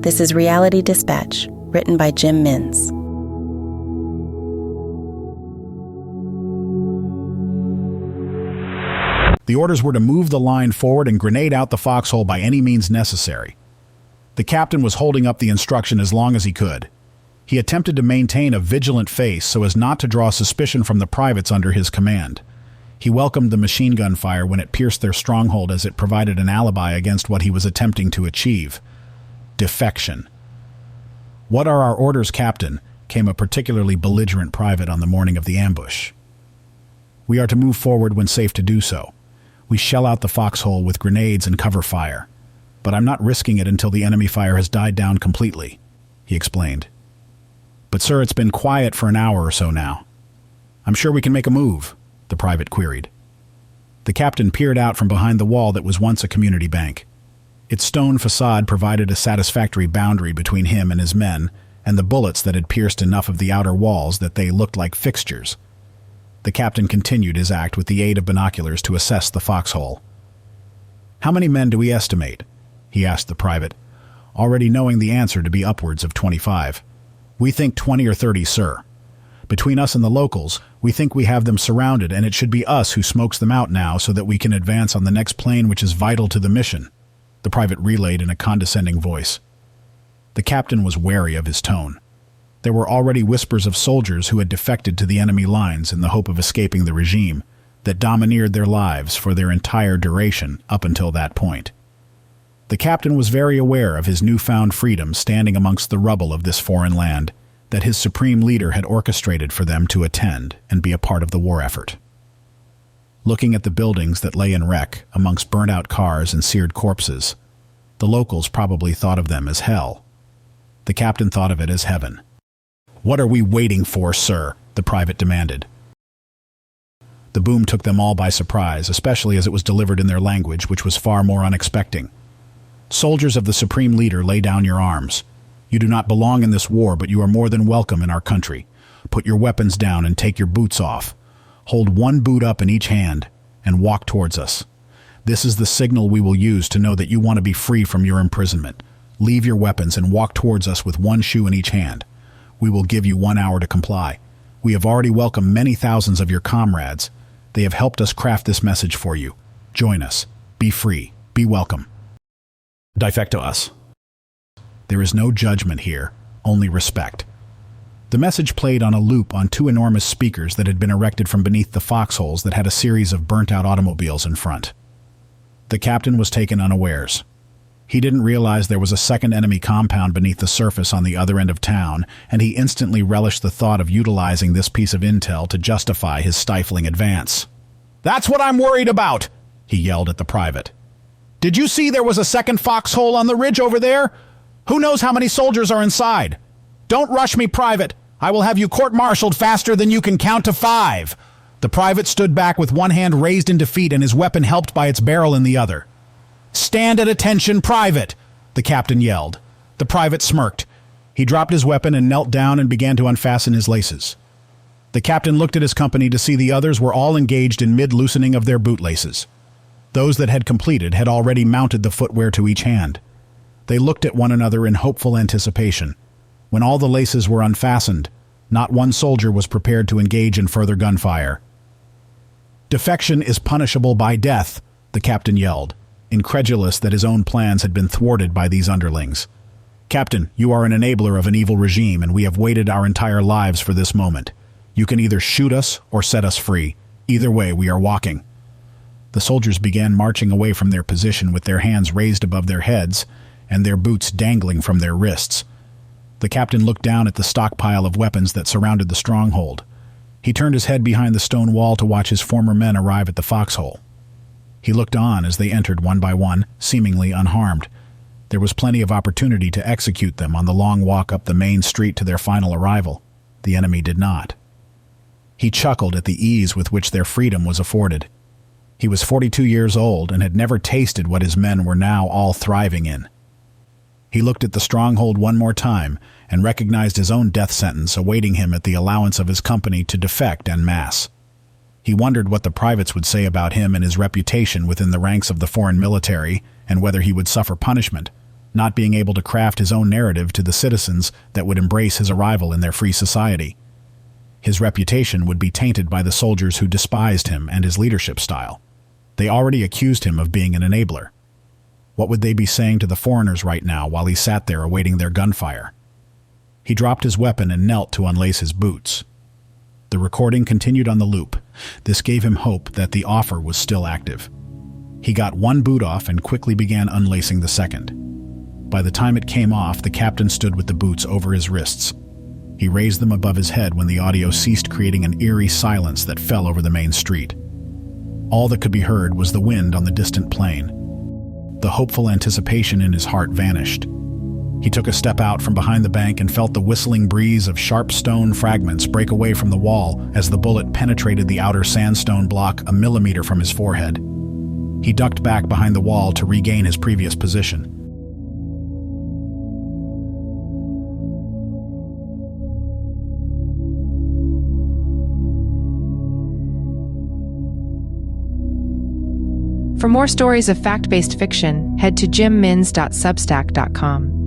This is Reality Dispatch, written by Jim Mins. The orders were to move the line forward and grenade out the foxhole by any means necessary. The captain was holding up the instruction as long as he could. He attempted to maintain a vigilant face so as not to draw suspicion from the privates under his command. He welcomed the machine gun fire when it pierced their stronghold, as it provided an alibi against what he was attempting to achieve. Defection. "What are our orders, Captain?" came a particularly belligerent private on the morning of the ambush. "We are to move forward when safe to do so. We shell out the foxhole with grenades and cover fire. But I'm not risking it until the enemy fire has died down completely," he explained. "But sir, it's been quiet for an hour or so now." "I'm sure we can make a move," the private queried. The captain peered out from behind the wall that was once a community bank. Its stone facade provided a satisfactory boundary between him and his men, and the bullets that had pierced enough of the outer walls that they looked like fixtures. The captain continued his act with the aid of binoculars to assess the foxhole. "How many men do we estimate?" he asked the private, already knowing the answer to be upwards of 25. "We think 20 or 30, sir. Between us and the locals, we think we have them surrounded, and it should be us who smokes them out now so that we can advance on the next plane, which is vital to the mission," the private relayed in a condescending voice. The captain was wary of his tone. There were already whispers of soldiers who had defected to the enemy lines in the hope of escaping the regime that domineered their lives for their entire duration up until that point. The captain was very aware of his newfound freedom standing amongst the rubble of this foreign land that his supreme leader had orchestrated for them to attend and be a part of the war effort. Looking at the buildings that lay in wreck amongst burnt-out cars and seared corpses, the locals probably thought of them as hell. The captain thought of it as heaven. "What are we waiting for, sir?" the private demanded. The boom took them all by surprise, especially as it was delivered in their language, which was far more unexpected. "Soldiers of the supreme leader, lay down your arms. You do not belong in this war, but you are more than welcome in our country. Put your weapons down and take your boots off. Hold one boot up in each hand and walk towards us. This is the signal we will use to know that you want to be free from your imprisonment. Leave your weapons and walk towards us with one shoe in each hand. We will give you 1 hour to comply. We have already welcomed many thousands of your comrades. They have helped us craft this message for you. Join us. Be free. Be welcome. Defect to us." There is no judgment here, only respect. The message played on a loop on 2 enormous speakers that had been erected from beneath the foxholes that had a series of burnt-out automobiles in front. The captain was taken unawares. He didn't realize there was a second enemy compound beneath the surface on the other end of town, and he instantly relished the thought of utilizing this piece of intel to justify his stifling advance. "That's what I'm worried about!" he yelled at the private. "Did you see there was a second foxhole on the ridge over there? Who knows how many soldiers are inside? Don't rush me, private. I will have you court-martialed faster than you can count to 5. The private stood back with one hand raised in defeat and his weapon helped by its barrel in the other. "Stand at attention, private!" the captain yelled. The private smirked. He dropped his weapon and knelt down and began to unfasten his laces. The captain looked at his company to see the others were all engaged in mid-loosening of their bootlaces. Those that had completed had already mounted the footwear to each hand. They looked at one another in hopeful anticipation. When all the laces were unfastened, not one soldier was prepared to engage in further gunfire. "Defection is punishable by death," the captain yelled, incredulous that his own plans had been thwarted by these underlings. "Captain, you are an enabler of an evil regime, and we have waited our entire lives for this moment. You can either shoot us or set us free. Either way, we are walking." The soldiers began marching away from their position with their hands raised above their heads and their boots dangling from their wrists. The captain looked down at the stockpile of weapons that surrounded the stronghold. He turned his head behind the stone wall to watch his former men arrive at the foxhole. He looked on as they entered one by one, seemingly unharmed. There was plenty of opportunity to execute them on the long walk up the main street to their final arrival. The enemy did not. He chuckled at the ease with which their freedom was afforded. He was 42 years old and had never tasted what his men were now all thriving in. He looked at the stronghold one more time and recognized his own death sentence awaiting him at the allowance of his company to defect en masse. He wondered what the privates would say about him and his reputation within the ranks of the foreign military, and whether he would suffer punishment. not being able to craft his own narrative to the citizens that would embrace his arrival in their free society. His reputation would be tainted by the soldiers who despised him and his leadership style. They already accused him of being an enabler. What would they be saying to the foreigners right now while he sat there awaiting their gunfire? He dropped his weapon and knelt to unlace his boots. The recording continued on the loop. This gave him hope that the offer was still active. He got one boot off and quickly began unlacing the second. By the time it came off, the captain stood with the boots over his wrists. He raised them above his head when the audio ceased, creating an eerie silence that fell over the main street. All that could be heard was the wind on the distant plain. The hopeful anticipation in his heart vanished. He took a step out from behind the bank and felt the whistling breeze of sharp stone fragments break away from the wall as the bullet penetrated the outer sandstone block a millimeter from his forehead. He ducked back behind the wall to regain his previous position. For more stories of fact-based fiction, head to jimmins.substack.com.